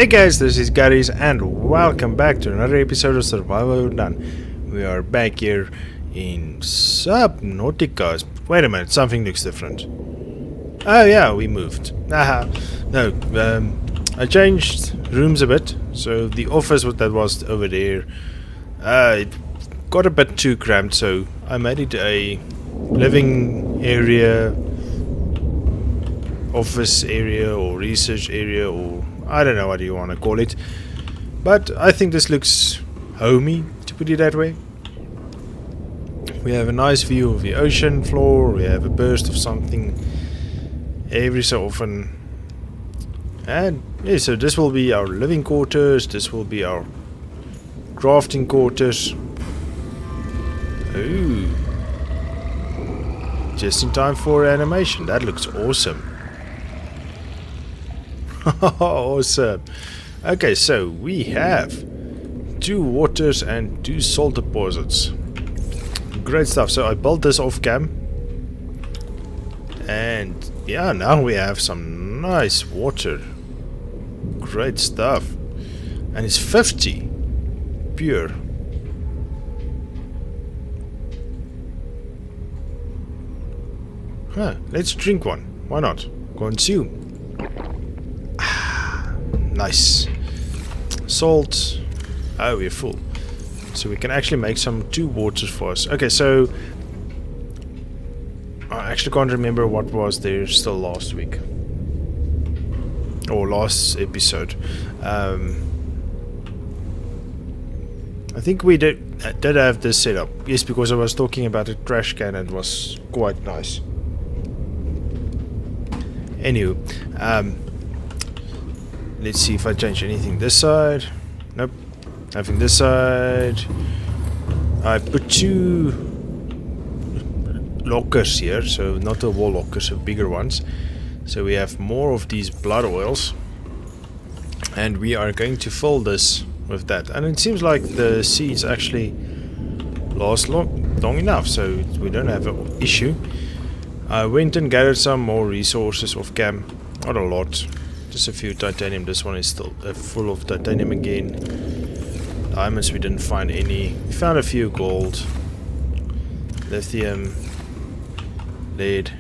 Hey guys, this is Garies and welcome back to another episode of Survival Done. We are back here in Subnautica. Wait a minute, something looks different. Oh yeah, we moved. No, I changed rooms a bit. So the office that was over there, it got a bit too cramped, so I made it a living area, office area or research area, or I don't know what you want to call it, but I think this looks homey, to put it that way. We have a nice view of the ocean floor, we have a burst of something every so often, and yeah, so this will be our living quarters, this will be our crafting quarters. Ooh, just in time for animation. That looks awesome. Awesome. Okay, so we have 2 waters and 2 salt deposits. Great stuff. So I built this off cam, and yeah, now we have some nice water. Great stuff. And it's 50 pure. Let's drink one. Why not? Consume. Nice. Salt. Oh, we're full. So we can actually make some 2 waters for us. Okay, so I actually can't remember what was there still last week. Or last episode. I think we did have this set up. Yes, because I was talking about a trash can and it was quite nice. Anywho, let's see if I change anything this side. Nope. Nothing this side. I put 2 lockers here, so not the wall lockers, so bigger ones. So we have more of these blood oils, and we are going to fill this with that. And it seems like the seeds actually last long enough, so we don't have an issue. I went and gathered some more resources off cam. Not a lot. Just a few titanium. This one is still full of titanium again. Diamonds, we didn't find any. We found a few gold, lithium, lead,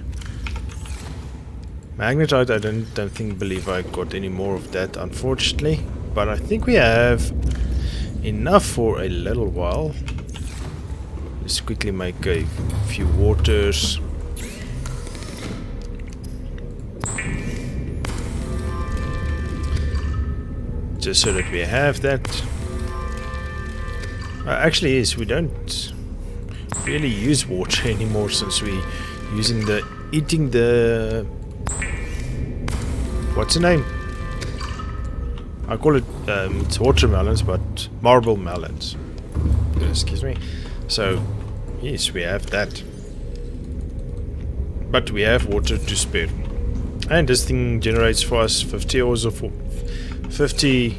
magnetite. I don't believe I got any more of that, unfortunately. But I think we have enough for a little while. Let's quickly make a few waters. Just so that we have that. Actually, yes, we don't really use water anymore since we eating the what's the name? I call it it's watermelons, but marble melons. Excuse me. So yes, we have that, but we have water to spare, and this thing generates for us 50 hours of 50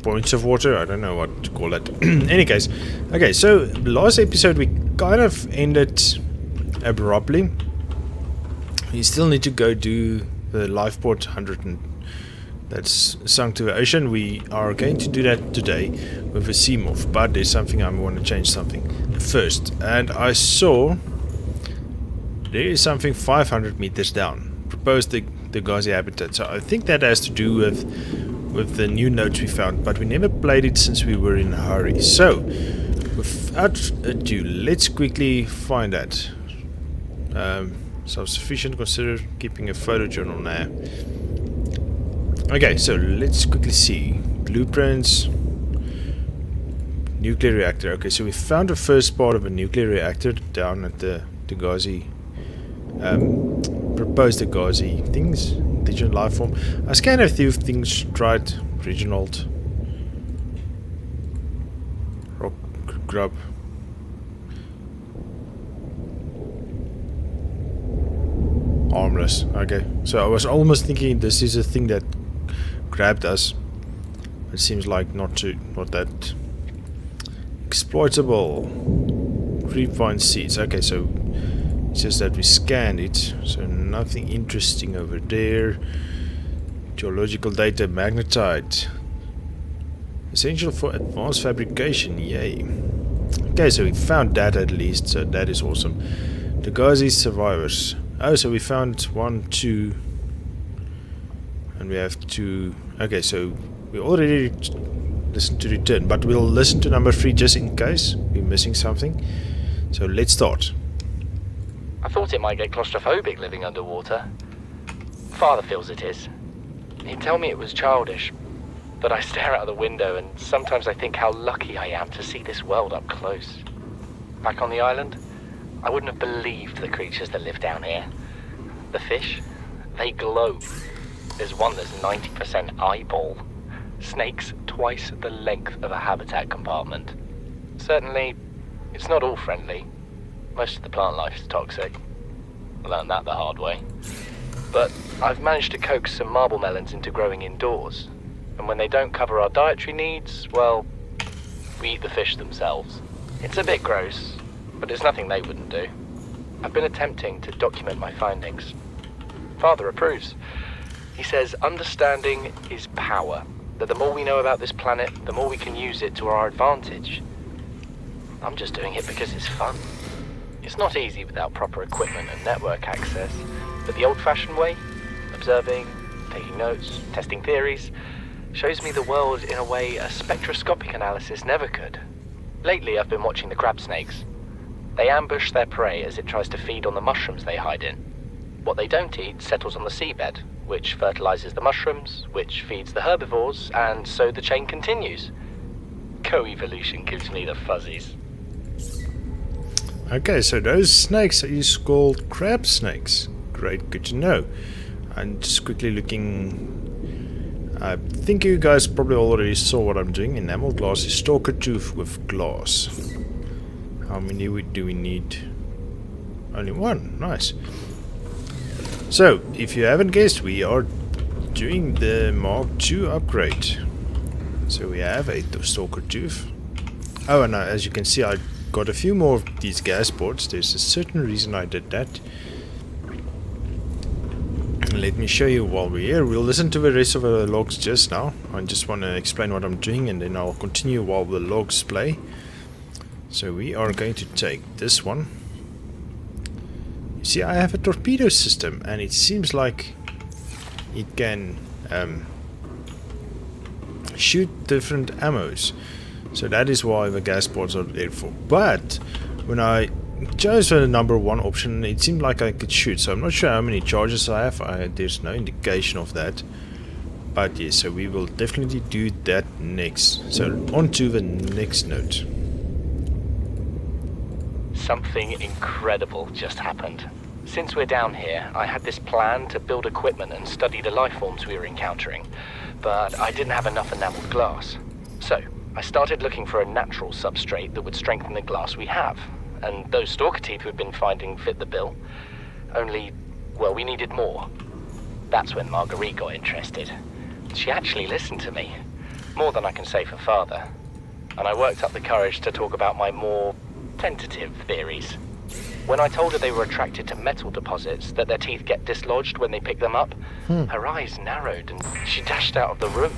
points of water. I don't know what to call that. Any case, okay, so last episode we kind of ended abruptly. We still need to go do the lifeboat 100 that's sunk to the ocean. We are going to do that today with a sea moth, but there's something I want to change something first, and I saw there is something 500 meters down. Proposed the Garies habitat. So I think that has to do with the new notes we found, but we never played it since we were in a hurry. So without ado, let's quickly find that. Self-sufficient, consider keeping a photo journal now. Okay, so let's quickly see. Blueprints. Nuclear reactor. Okay, so we found the first part of a nuclear reactor down at the Garies. Proposed the Garies things. Digital life form. I scanned a few things, tried Reginald. Rock grub. Armless. Okay. So I was almost thinking this is a thing that grabbed us. It seems like not that exploitable. Grapevine seeds. Okay, so it's just that we scanned it, so nothing interesting over there. Geological data, magnetite. Essential for advanced fabrication, yay. Okay, so we found that at least, so that is awesome. The Garies survivors. Oh, so we found 1, 2, and we have 2. Okay, so we already listened to return, but we'll listen to number 3 just in case we're missing something. So let's start. I thought it might get claustrophobic living underwater. Father feels it is. He'd tell me it was childish, but I stare out of the window and sometimes I think how lucky I am to see this world up close. Back on the island, I wouldn't have believed the creatures that live down here. The fish, they glow. There's one that's 90% eyeball. Snakes twice the length of a habitat compartment. Certainly, it's not all friendly. Most of the plant life is toxic. I learned that the hard way. But I've managed to coax some marble melons into growing indoors. And when they don't cover our dietary needs, well, we eat the fish themselves. It's a bit gross, but it's nothing they wouldn't do. I've been attempting to document my findings. Father approves. He says understanding is power, that the more we know about this planet, the more we can use it to our advantage. I'm just doing it because it's fun. It's not easy without proper equipment and network access, but the old-fashioned way, observing, taking notes, testing theories, shows me the world in a way a spectroscopic analysis never could. Lately, I've been watching the crab snakes. They ambush their prey as it tries to feed on the mushrooms they hide in. What they don't eat settles on the seabed, which fertilizes the mushrooms, which feeds the herbivores, and so the chain continues. Co-evolution gives me the fuzzies. Okay, so those snakes are called crab snakes. Great, good to know. I'm just quickly looking. I think you guys probably already saw what I'm doing. Enamel glass is stalker tooth with glass. How many do we need? Only one. Nice. So, if you haven't guessed, we are doing the Mark II upgrade. So we have a stalker tooth. Oh, and as you can see, I got a few more of these gas ports. There's a certain reason I did that. Let me show you while we're here. We'll listen to the rest of the logs just now. I just want to explain what I'm doing and then I'll continue while the logs play. So we are going to take this one. You see, I have a torpedo system and it seems like it can shoot different ammos. So that is why the gas pods are there for. But when I chose the number 1 option, it seemed like I could shoot, so I'm not sure how many charges I have. There's no indication of that, but yes, so we will definitely do that next. So on to the next note. Something incredible just happened. Since we're down here, I had this plan to build equipment and study the life forms we were encountering, but I didn't have enough enameled glass. So I started looking for a natural substrate that would strengthen the glass we have. And those stalker teeth we've been finding fit the bill. Only, well, we needed more. That's when Marguerite got interested. She actually listened to me. More than I can say for Father. And I worked up the courage to talk about my more tentative theories. When I told her they were attracted to metal deposits, that their teeth get dislodged when they pick them up, her eyes narrowed and she dashed out of the room.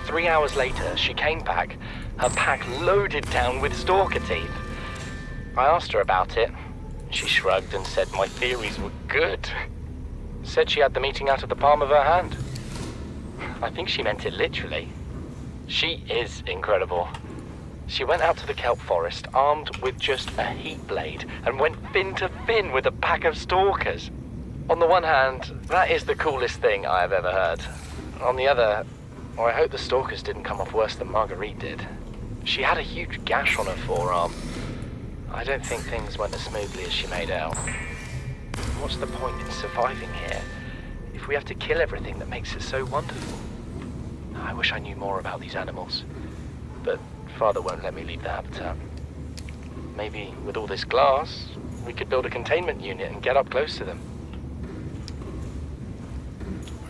3 hours later, she came back, her pack loaded down with stalker teeth. I asked her about it. She shrugged and said my theories were good. Said she had the meeting out of the palm of her hand. I think she meant it literally. She is incredible. She went out to the kelp forest armed with just a heat blade and went fin to fin with a pack of stalkers. On the one hand, that is the coolest thing I have ever heard. On the other, I hope the stalkers didn't come off worse than Marguerite did. She had a huge gash on her forearm. I don't think things went as smoothly as she made out. What's the point in surviving here if we have to kill everything that makes it so wonderful? I wish I knew more about these animals, but Father won't let me leave the habitat. Maybe with all this glass, we could build a containment unit and get up close to them.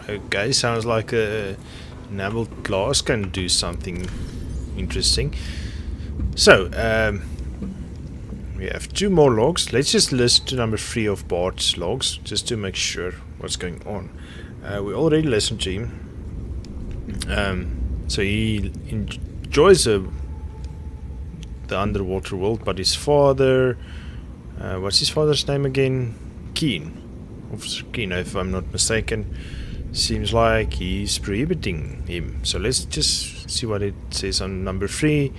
Okay, sounds like enameled glass can do something interesting. So, we have 2 more logs. Let's just listen to number 3 of Bart's logs, just to make sure what's going on. We already listened to him. So he enjoys the underwater world, but his father, what's his father's name again? Officer Keen, if I'm not mistaken. Seems like he's prohibiting him. So let's just see what it says on number 3,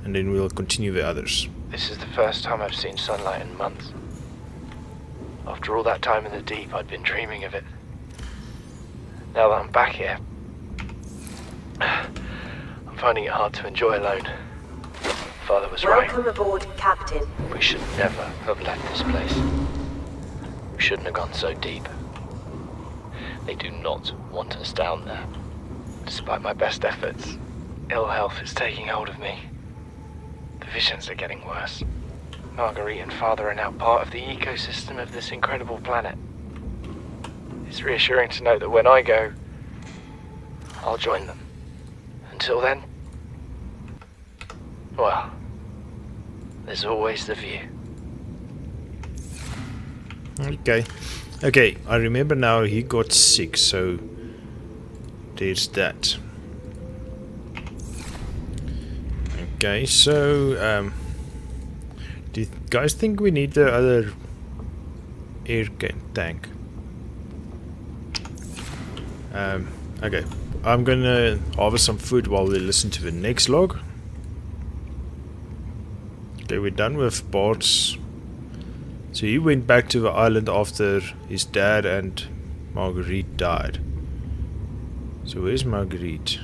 and then we'll continue the others. This is the first time I've seen sunlight in months. After all that time in the deep, I'd been dreaming of it. Now that I'm back here, I'm finding it hard to enjoy alone. Father was right. Welcome aboard, Captain. We should never have left this place. We shouldn't have gone so deep. They do not want us down there. Despite my best efforts, ill health is taking hold of me. The visions are getting worse. Marguerite and Father are now part of the ecosystem of this incredible planet. It's reassuring to know that when I go, I'll join them. Until then, well, there's always the view. Okay, I remember now he got sick, so there's that. Okay, so do you guys think we need the other air tank? Okay, I'm gonna harvest some food while we listen to the next log. Okay, we're done with Bart's. So he went back to the island after his dad and Marguerite died. So where's Marguerite?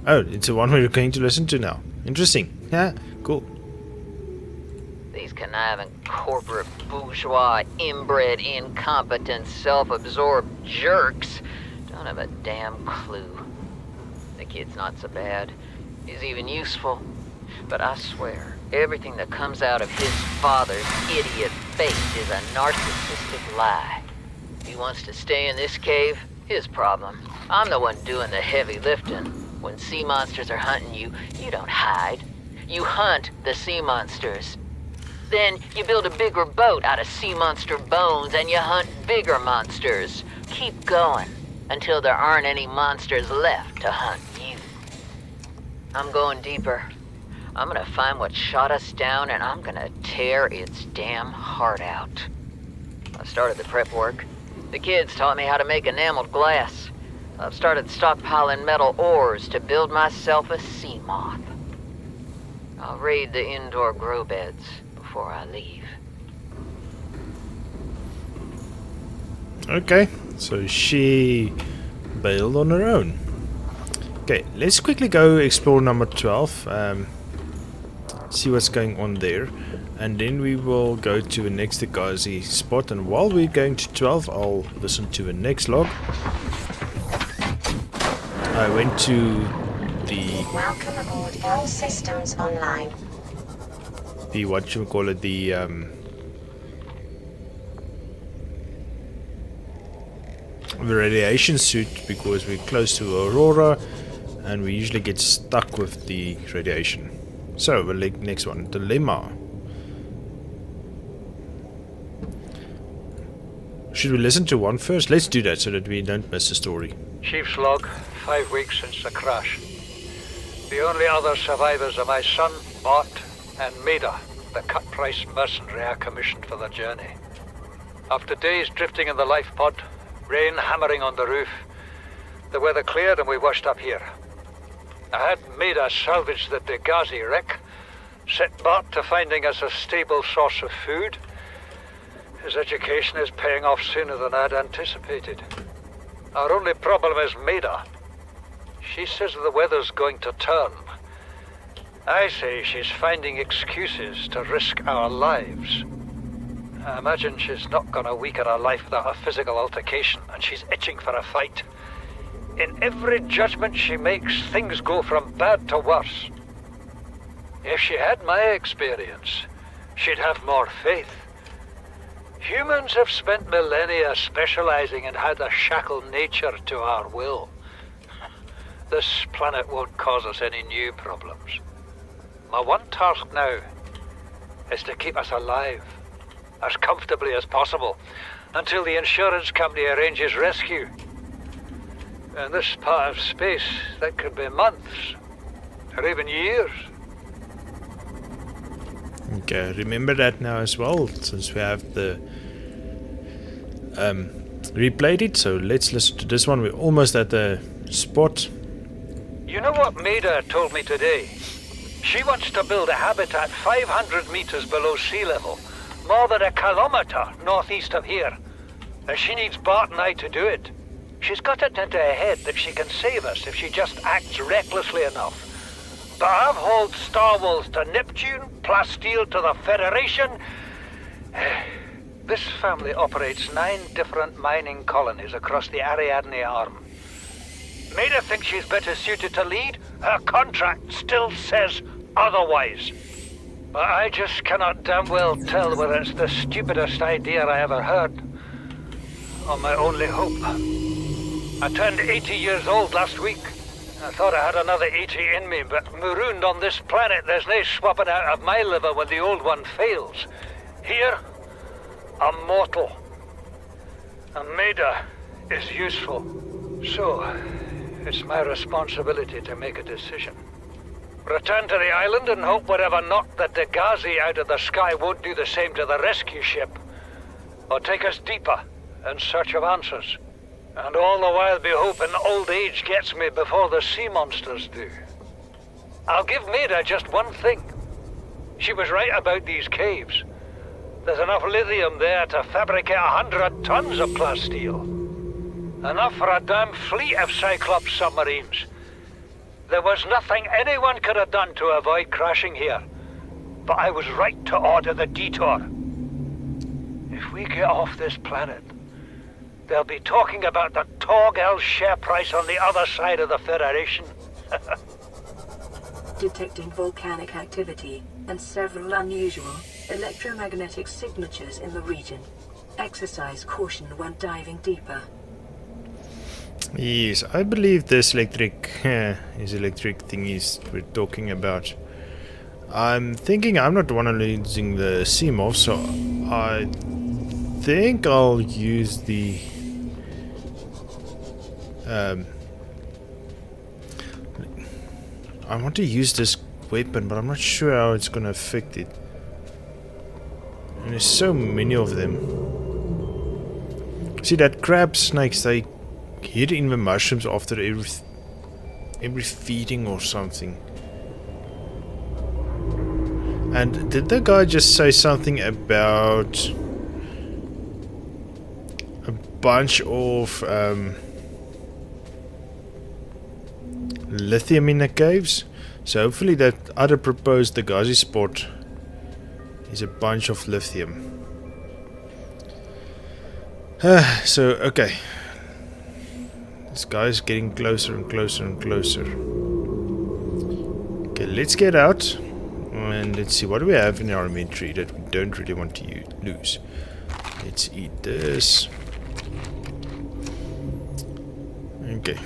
Oh, it's the one we're going to listen to now. Interesting. Yeah, cool. These conniving corporate bourgeois, inbred, incompetent, self-absorbed jerks don't have a damn clue. The kid's not so bad. He's even useful. But I swear, everything that comes out of his father's idiot face is a narcissistic lie. If he wants to stay in this cave, his problem. I'm the one doing the heavy lifting. When sea monsters are hunting you, you don't hide. You hunt the sea monsters. Then you build a bigger boat out of sea monster bones and you hunt bigger monsters. Keep going until there aren't any monsters left to hunt you. I'm going deeper. I'm gonna find what shot us down and I'm gonna tear its damn heart out. I started the prep work. The kids taught me how to make enameled glass. I've started stockpiling metal ores to build myself a sea moth. I'll raid the indoor grow beds before I leave. Okay, so she bailed on her own. Okay, let's quickly go explore number 12. See what's going on there, and then we will go to the next Garies spot. And while we're going to 12, I'll listen to the next log. I went to the Welcome aboard, all systems online. The radiation suit, because we're close to Aurora and we usually get stuck with the radiation. So, the next one, Dilemma. Should we listen to one first? Let's do that so that we don't miss the story. Chief's log, 5 weeks since the crash. The only other survivors are my son, Bart, and Maida, the cut-price mercenary I commissioned for the journey. After days drifting in the life pod, rain hammering on the roof, the weather cleared and we washed up here. I had Maida salvage the Garies wreck, set Bart to finding us a stable source of food. His education is paying off sooner than I'd anticipated. Our only problem is Maida. She says the weather's going to turn. I say she's finding excuses to risk our lives. I imagine she's not gonna weaken her life without a physical altercation, and she's itching for a fight. In every judgment she makes, things go from bad to worse. If she had my experience, she'd have more faith. Humans have spent millennia specializing and had a shackled nature to our will. This planet won't cause us any new problems. My one task now is to keep us alive, as comfortably as possible, until the insurance company arranges rescue. In this part of space, that could be months, or even years. Okay, remember that now as well, since we have the replayed it. So let's listen to this one. We're almost at the spot. You know what Maida told me today? She wants to build a habitat 500 meters below sea level, more than 1 kilometer northeast of here. And she needs Bart and I to do it. She's got it into her head that she can save us if she just acts recklessly enough. But I've hauled Star Wars to Neptune, Plasteel to the Federation. This family operates 9 different mining colonies across the Ariadne Arm. Maida thinks she's better suited to lead. Her contract still says otherwise. But I just cannot damn well tell whether it's the stupidest idea I ever heard, or my only hope. I turned 80 years old last week. I thought I had another 80 in me, but marooned on this planet, there's no swapping out of my liver when the old one fails. Here, I'm mortal. And Maida is useful. So, it's my responsibility to make a decision. Return to the island and hope whatever knocked the Garies out of the sky won't do the same to the rescue ship. Or take us deeper in search of answers. And all the while be hoping old age gets me before the sea monsters do. I'll give Maida just one thing. She was right about these caves. There's enough lithium there to fabricate 100 tons of plasteel. Enough for a damn fleet of Cyclops submarines. There was nothing anyone could have done to avoid crashing here. But I was right to order the detour. If we get off this planet, they'll be talking about the Torgal share price on the other side of the Federation. Detecting volcanic activity and several unusual electromagnetic signatures in the region. Exercise caution when diving deeper. Yes, I believe this electric thingies we're talking about. I'm thinking I'm not the one using the CMOV, so I think I'll use the I want to use this weapon, but I'm not sure how it's gonna affect it. And there's so many of them. See that crab snakes, they hid in the mushrooms after every feeding or something. And did the guy just say something about a bunch of lithium in the caves? So hopefully that other proposed the Gazi spot is a bunch of lithium. So okay, this guy is getting closer and closer and closer. Okay, let's get out and let's see what do we have in our inventory that we don't really want to lose. Let's eat this. Okay.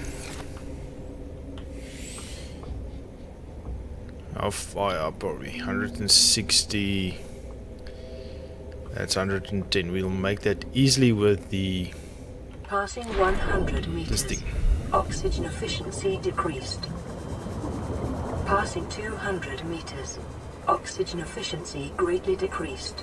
How far up are we? 160. That's 110. We'll make that easily with the Passing 100 meters. this thing. Oxygen efficiency decreased. Passing 200 meters. Oxygen efficiency greatly decreased.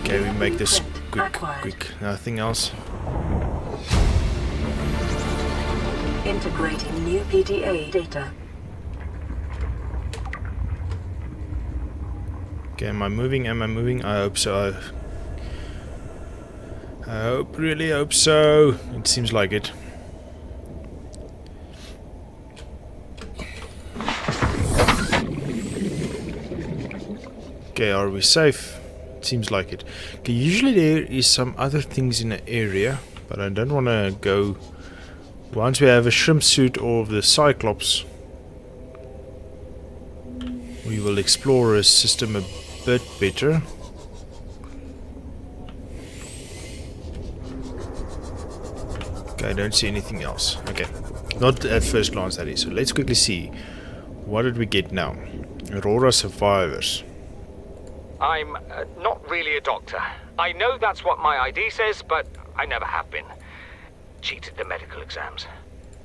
Okay, we make this Blueprint quick. Nothing else. Integrating new PDA data. Okay, am I moving? I hope so. I really hope so. It seems like it. Okay, are we safe? It seems like it. Okay, usually there is some other things in the area, but I don't want to go. Once we have a shrimp suit of the Cyclops, we will explore a system a bit better. Okay, I don't see anything else. Okay, not at first glance that is. So let's quickly see. What did we get now? Aurora survivors. I'm not really a doctor. I know that's what my ID says, but I never have been. Cheated the medical exams.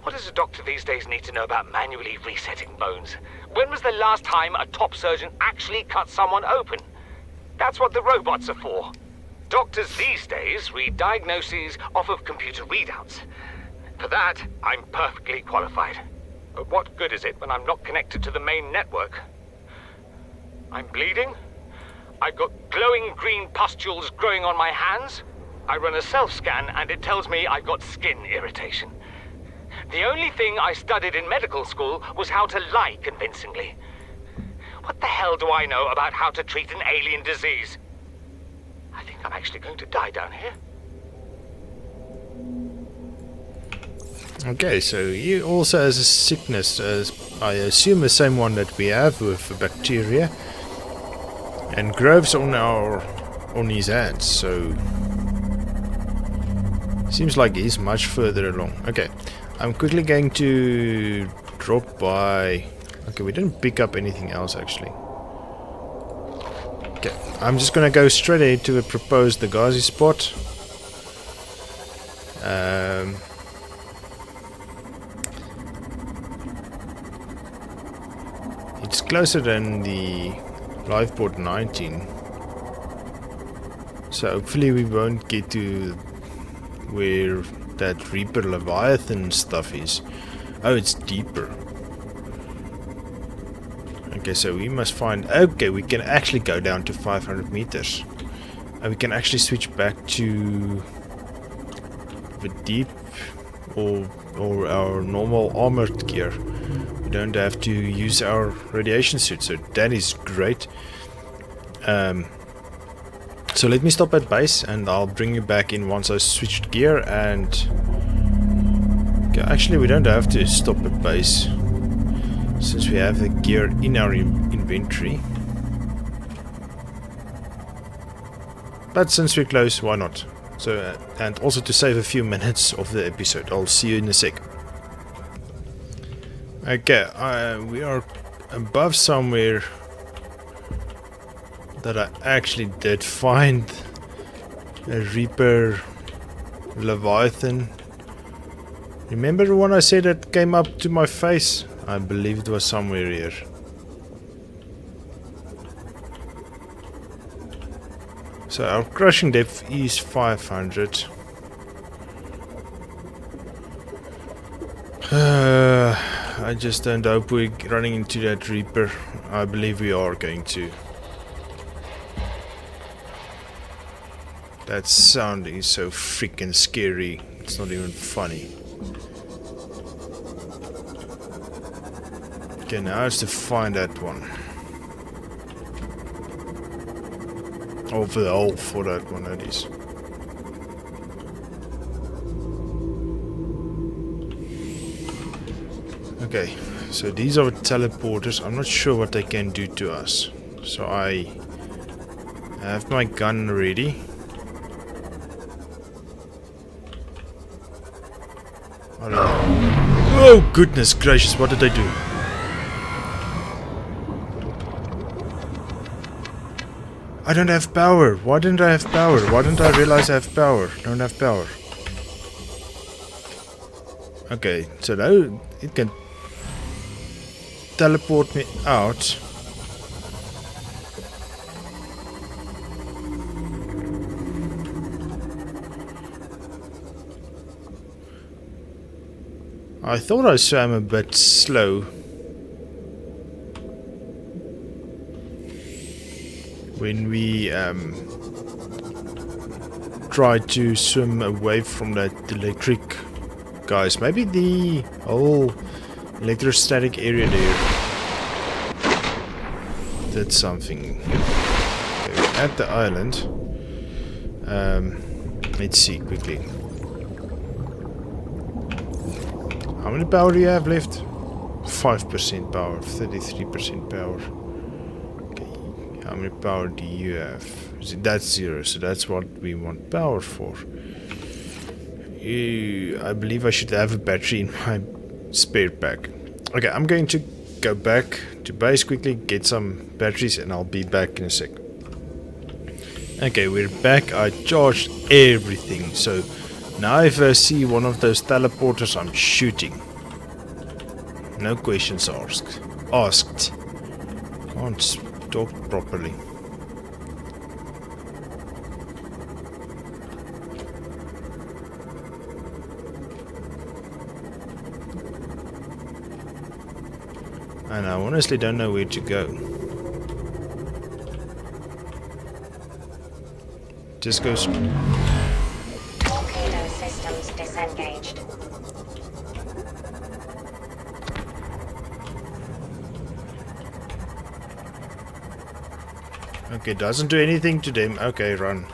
What does a doctor these days need to know about manually resetting bones? When was the last time a top surgeon actually cut someone open? That's what the robots are for. Doctors these days read diagnoses off of computer readouts. For that, I'm perfectly qualified. But what good is it when I'm not connected to the main network? I'm bleeding. I've got glowing green pustules growing on my hands. I run a self-scan and it tells me I've got skin irritation. The only thing I studied in medical school was how to lie convincingly. What the hell do I know about how to treat an alien disease? I think I'm actually going to die down here. Okay, so he also has a sickness, as I assume the same one that we have with the bacteria, and growths on his hands. So seems like he's much further along. Okay, I'm quickly going to drop by. Okay, we didn't pick up anything else actually. Okay, I'm just gonna go straight ahead to the proposed Garies spot. It's closer than the Lifeboat 19, so hopefully we won't get to where that Reaper Leviathan stuff is. Oh, it's deeper. Okay, so we must find... Okay, we can actually go down to 500 meters. And we can actually switch back to the deep or our normal armored gear. We don't have to use our radiation suit, so that is great. So let me stop at base and I'll bring you back in once I switched gear. And okay, actually we don't have to stop at base since we have the gear in our inventory. But since we're close, why not? So and also to save a few minutes of the episode. I'll see you in a sec. Okay, we are above somewhere that I actually did find a Reaper Leviathan. Remember the one I said that came up to my face? I believe it was somewhere here. So our crushing depth is 500. I just don't hope we're running into that Reaper. I believe we are going to. That sound is so freaking scary. It's not even funny. Okay, now it's to find that one. Oh, for the hole for that one, that is. Okay, so these are teleporters. I'm not sure what they can do to us. So I have my gun ready. I don't know. Oh goodness gracious, what did I do? I don't have power. Why didn't I have power? Why didn't I realize I have power? Don't have power. Okay, so now it can teleport me out. I thought I swam a bit slow. When we tried to swim away from that electric guys. Maybe the whole electrostatic area there did something. Okay, we're at the island. Let's see quickly. How many power do you have left? 5% power, 33% power. How many power do you have? That's 0, so that's what we want power for. I believe I should have a battery in my spare pack. Okay, I'm going to go back to base quickly, get some batteries, and I'll be back in a sec. Okay, we're back. I charged everything. So now if I see one of those teleporters, I'm shooting. No questions asked. Can't talk properly. And I honestly don't know where to go. Just goes. Torpedo systems disengaged. Okay, doesn't do anything to them. Okay, run.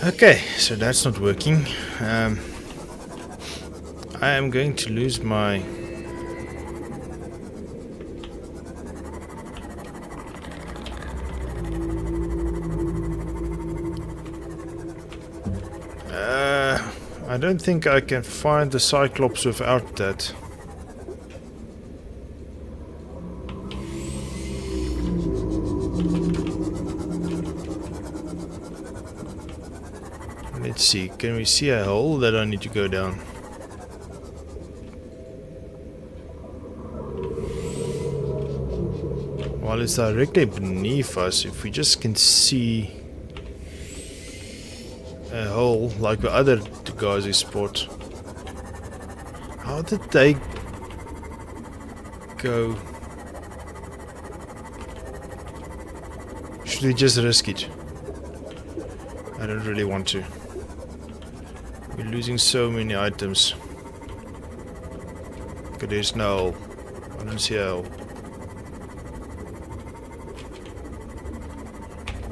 Okay, so that's not working. I am going to lose my... I don't think I can find the Cyclops without that. Let's see, can we see a hole that I need to go down? While it's directly beneath us, if we just can see a hole like the other Garies spot. How did they go? Should we just risk it? I don't really want to. We're losing so many items. Okay, there's no hole. I don't see a hole.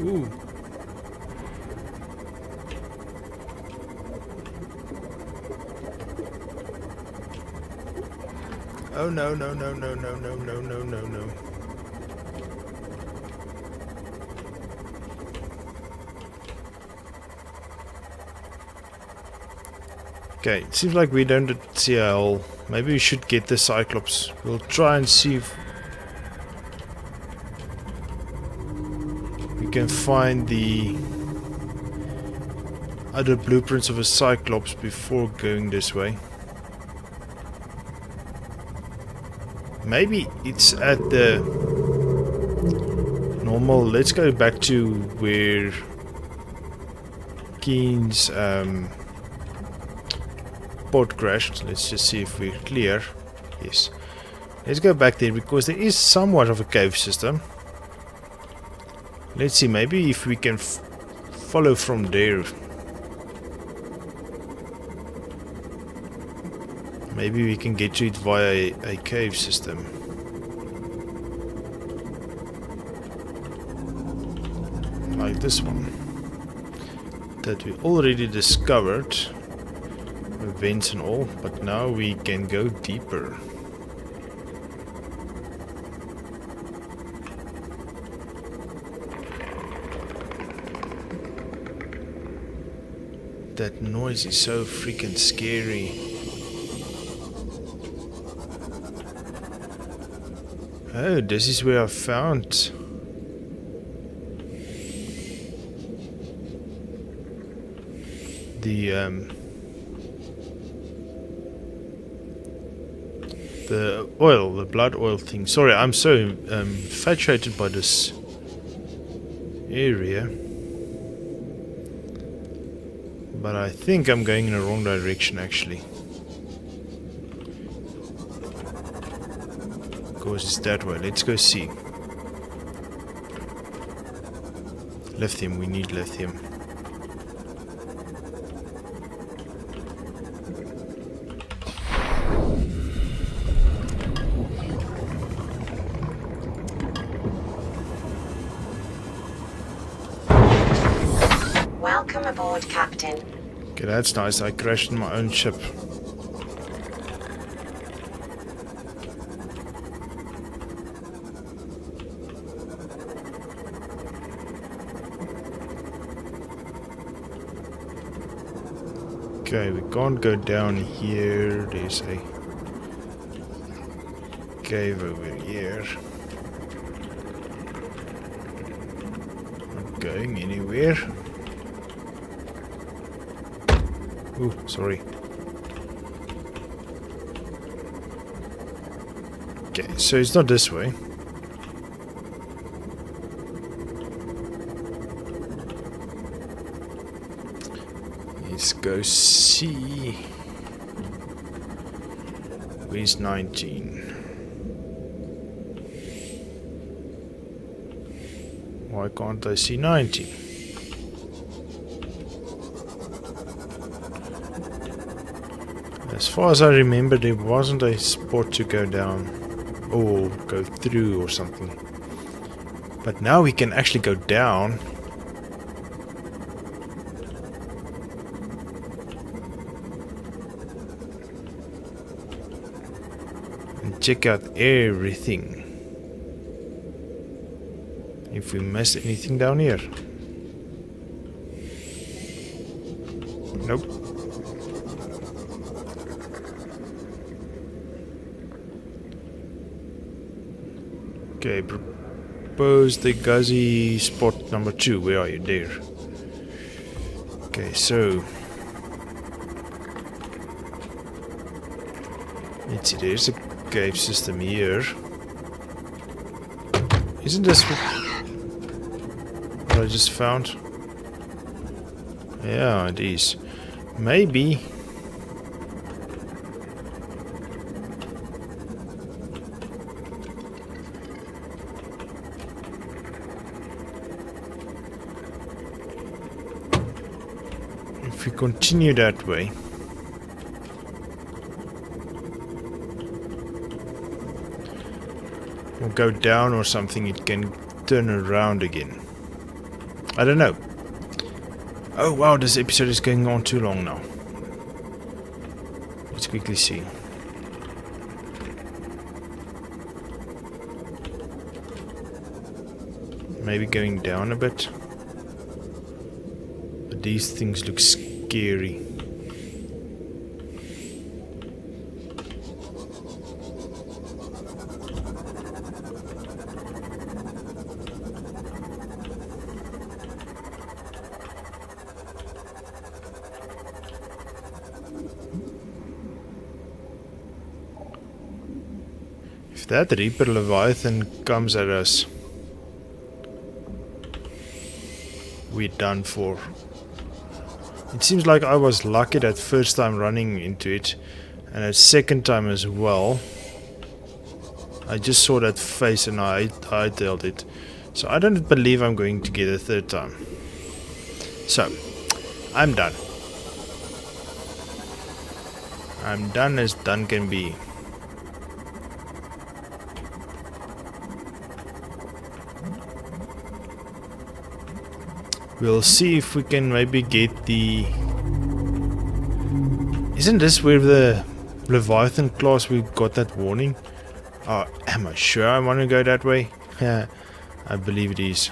Ooh. Oh no, no, no, no, no, no, no, no, no, no. Okay, it seems like we don't see a hole. Maybe we should get the Cyclops. We'll try and see if we can find the other blueprints of a Cyclops before going this way. Maybe it's at the normal. Let's go back to where Keen's pod crashed. Let's just see if we're clear. Yes. Let's go back there because there is somewhat of a cave system. Let's see, maybe if we can follow from there. Maybe we can get to it via a cave system. Like this one. That we already discovered. With vents and all, but now we can go deeper. That noise is so freaking scary. Oh, this is where I found the oil, the blood oil thing. Sorry, I'm so infatuated by this area. But I think I'm going in the wrong direction actually. Because it's that way. Let's go see. Lithium, we need lithium. Welcome aboard, Captain. Okay, that's nice. I crashed in my own ship. Okay, we can't go down here. There's a cave over here. going anywhere. Ooh, sorry. Okay, so it's not this way. Let's go see. Where's 19? Why can't I see 19? As far as I remember, there wasn't a spot to go down or go through or something. But now we can actually go down. And check out everything. If we miss anything down here. Nope. Okay, propose the Gazi spot number 2. Where are you? There. Okay, so let's see, there's a cave system here. Isn't this what I just found? Yeah, it is. Maybe. If we continue that way. Or go down or something, it can turn around again. I don't know. Oh wow, this episode is going on too long now. Let's quickly see. Maybe going down a bit. But these things look scary. If that Reaper Leviathan comes at us, we're done for. It seems like I was lucky that first time running into it, and a second time as well. I just saw that face and I hightailed it. So I don't believe I'm going to get a third time. So, I'm done. I'm done as done can be. We'll see if we can maybe get the... Isn't this where the Leviathan class we got that warning? Am I sure I want to go that way? Yeah, I believe it is.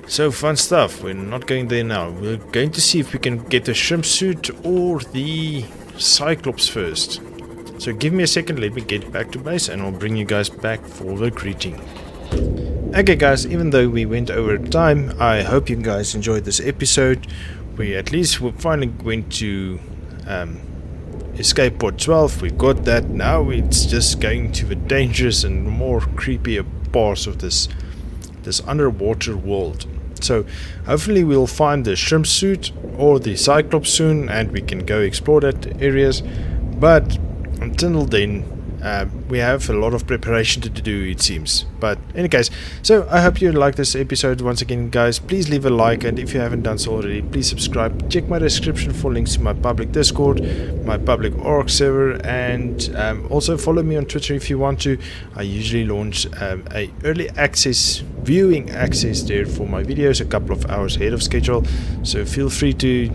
So fun stuff. We're not going there now. We're going to see if we can get the shrimp suit or the Cyclops first. So give me a second, let me get back to base and I'll bring you guys back for the greeting. Okay guys, even though we went over time, I hope you guys enjoyed this episode. We at least finally went to escape pod 12. We got that. Now it's just going to the dangerous and more creepier parts of this underwater world. So hopefully we'll find the shrimp suit or the Cyclops soon and we can go explore that areas. But until then, we have a lot of preparation to do, it seems. But in any case, so I hope you like this episode. Once again guys, please leave a like, and if you haven't done so already, please subscribe. Check my description for links to my public Discord, my public Aurora server, and also follow me on Twitter if you want to. I usually launch a early access viewing access there for my videos a couple of hours ahead of schedule, so feel free to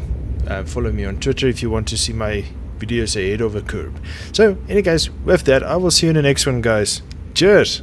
follow me on Twitter if you want to see my videos ahead of a curve. So, any case, with that, I will see you in the next one, guys. Cheers!